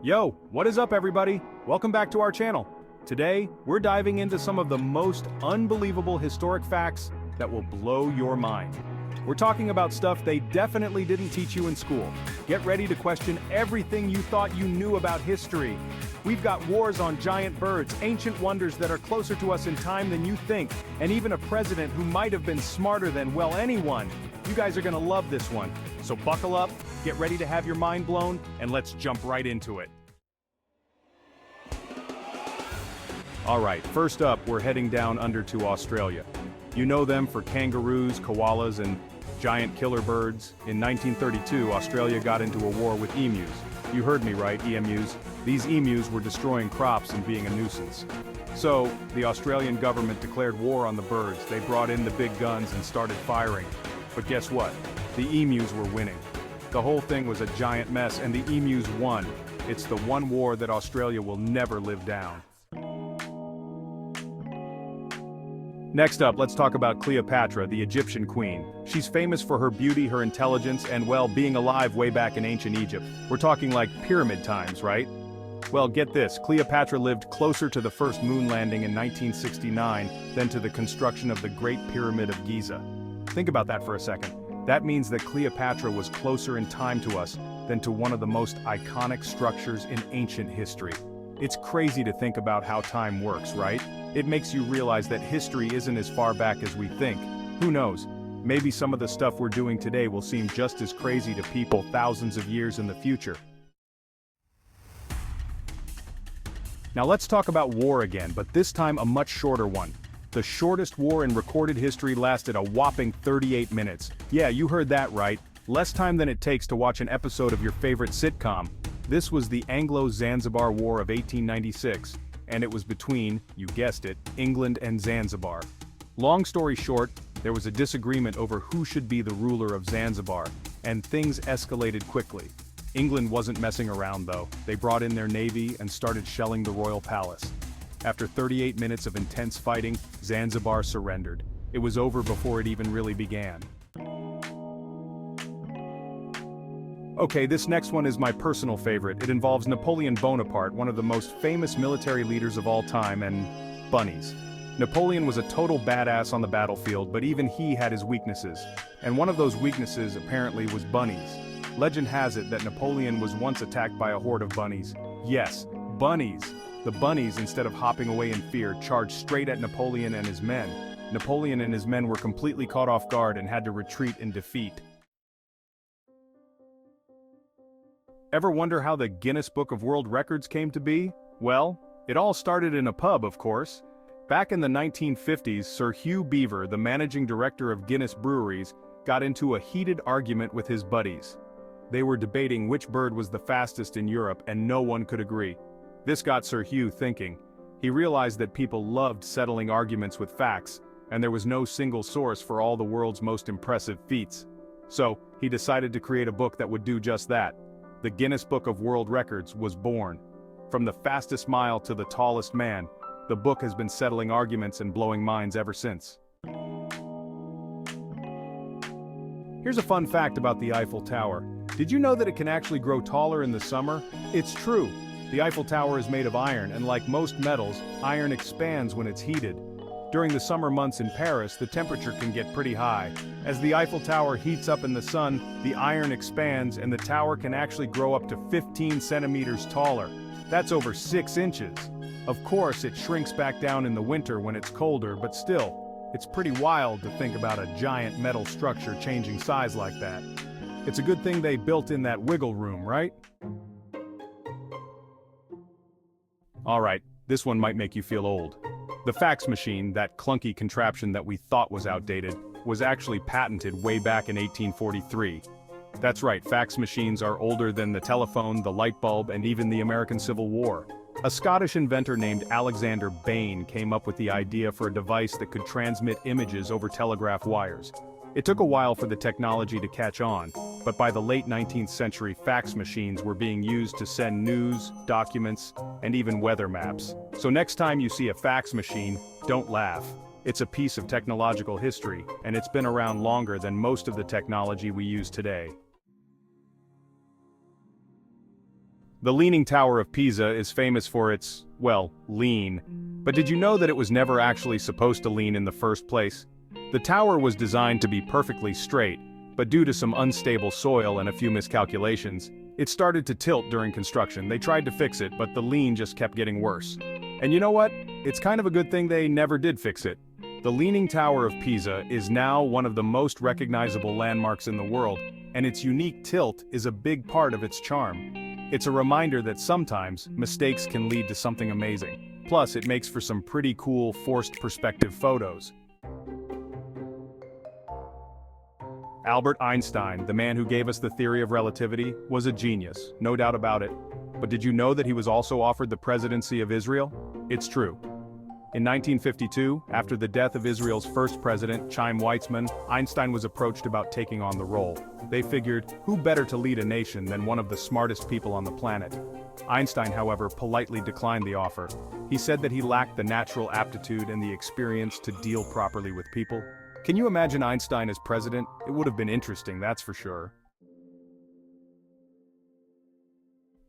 Yo, what is up everybody? Welcome back to our channel. Today, we're diving into some of the most unbelievable historic facts that will blow your mind. We're talking about stuff they definitely didn't teach you in school. Get ready to question everything you thought you knew about history. We've got wars on giant birds, ancient wonders that are closer to us in time than you think, and even a president who might have been smarter than, well, anyone. You guys are gonna love this one. So buckle up, get ready to have your mind blown, and let's jump right into it. Alright, first up, we're heading down under to Australia. You know them for kangaroos, koalas, and giant killer birds. In 1932, Australia got into a war with emus. You heard me right, emus. These emus were destroying crops and being a nuisance. So, the Australian government declared war on the birds. They brought in the big guns and started firing. But guess what? The emus were winning. The whole thing was a giant mess, and the emus won. It's the one war that Australia will never live down. Next up, let's talk about Cleopatra, the Egyptian queen. She's famous for her beauty, her intelligence, and, well, being alive way back in ancient Egypt. We're talking like pyramid times, right? Well, get this, Cleopatra lived closer to the first moon landing in 1969 than to the construction of the Great Pyramid of Giza. Think about that for a second. That means that Cleopatra was closer in time to us than to one of the most iconic structures in ancient history. It's crazy to think about how time works, right? It makes you realize that history isn't as far back as we think. Who knows? Maybe some of the stuff we're doing today will seem just as crazy to people thousands of years in the future. Now let's talk about war again, but this time a much shorter one. The shortest war in recorded history lasted a whopping 38 minutes. Yeah, you heard that right. Less time than it takes to watch an episode of your favorite sitcom. This was the Anglo Zanzibar War of 1896, and it was between, you guessed it, England and Zanzibar. Long story short, there was a disagreement over who should be the ruler of Zanzibar, and things escalated quickly. England wasn't messing around though. They brought in their navy and started shelling the royal palace. After 38 minutes of intense fighting, Zanzibar surrendered. It was over before it even really began. Okay, this next one is my personal favorite. It involves Napoleon Bonaparte, one of the most famous military leaders of all time, and bunnies. Napoleon was a total badass on the battlefield, but even he had his weaknesses. And one of those weaknesses, apparently, was bunnies. Legend has it that Napoleon was once attacked by a horde of bunnies. Yes, bunnies! The bunnies, instead of hopping away in fear, charged straight at Napoleon and his men. Napoleon and his men were completely caught off guard and had to retreat in defeat. Ever wonder how the Guinness Book of World Records came to be? Well, it all started in a pub, of course. Back in the 1950s, Sir Hugh Beaver, the managing director of Guinness Breweries, got into a heated argument with his buddies. They were debating which bird was the fastest in Europe, and no one could agree. This got Sir Hugh thinking. He realized that people loved settling arguments with facts, and there was no single source for all the world's most impressive feats. So, he decided to create a book that would do just that. The Guinness Book of World Records was born. From the fastest mile to the tallest man, the book has been settling arguments and blowing minds ever since. Here's a fun fact about the Eiffel Tower. Did you know that it can actually grow taller in the summer? It's true. The Eiffel Tower is made of iron, and like most metals, iron expands when it's heated. During the summer months in Paris, the temperature can get pretty high. As the Eiffel Tower heats up in the sun, the iron expands and the tower can actually grow up to 15 centimeters taller. That's over 6 inches. Of course, it shrinks back down in the winter when it's colder, but still, it's pretty wild to think about a giant metal structure changing size like that. It's a good thing they built in that wiggle room, right? Alright, this one might make you feel old. The fax machine, that clunky contraption that we thought was outdated, was actually patented way back in 1843. That's right, fax machines are older than the telephone, the light bulb, and even the American Civil War. A Scottish inventor named Alexander Bain came up with the idea for a device that could transmit images over telegraph wires. It took a while for the technology to catch on, but by the late 19th century, fax machines were being used to send news, documents, and even weather maps. So next time you see a fax machine, don't laugh. It's a piece of technological history, and it's been around longer than most of the technology we use today. The Leaning Tower of Pisa is famous for its, well, lean. But did you know that it was never actually supposed to lean in the first place? The tower was designed to be perfectly straight, but due to some unstable soil and a few miscalculations, it started to tilt during construction. They tried to fix it, but the lean just kept getting worse. And you know what? It's kind of a good thing they never did fix it. The Leaning Tower of Pisa is now one of the most recognizable landmarks in the world, and its unique tilt is a big part of its charm. It's a reminder that sometimes mistakes can lead to something amazing. Plus, it makes for some pretty cool forced perspective photos. Albert Einstein, the man who gave us the theory of relativity, was a genius, no doubt about it. But did you know that he was also offered the presidency of Israel? It's true. In 1952, after the death of Israel's first president, Chaim Weizmann, Einstein was approached about taking on the role. They figured, who better to lead a nation than one of the smartest people on the planet? Einstein, however, politely declined the offer. He said that he lacked the natural aptitude and the experience to deal properly with people. Can you imagine Einstein as president? It would have been interesting, that's for sure.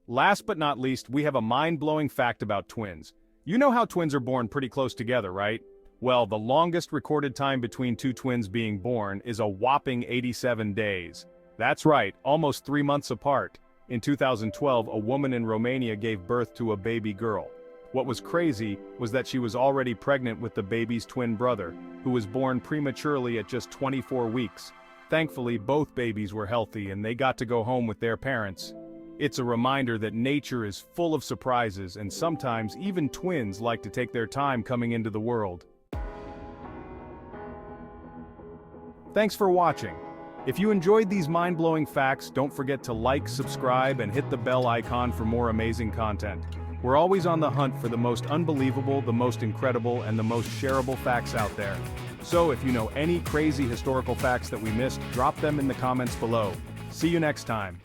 Last but not least, we have a mind-blowing fact about twins. You know how twins are born pretty close together, right? Well, the longest recorded time between two twins being born is a whopping 87 days. That's right, almost 3 months apart. In 2012, a woman in Romania gave birth to a baby girl. What was crazy was that she was already pregnant with the baby's twin brother, who was born prematurely at just 24 weeks. Thankfully, both babies were healthy and they got to go home with their parents. It's a reminder that nature is full of surprises, and sometimes even twins like to take their time coming into the world. Thanks for watching. If you enjoyed these mind-blowing facts, don't forget to like, subscribe, and hit the bell icon for more amazing content. We're always on the hunt for the most unbelievable, the most incredible, and the most shareable facts out there. So if you know any crazy historical facts that we missed, drop them in the comments below. See you next time.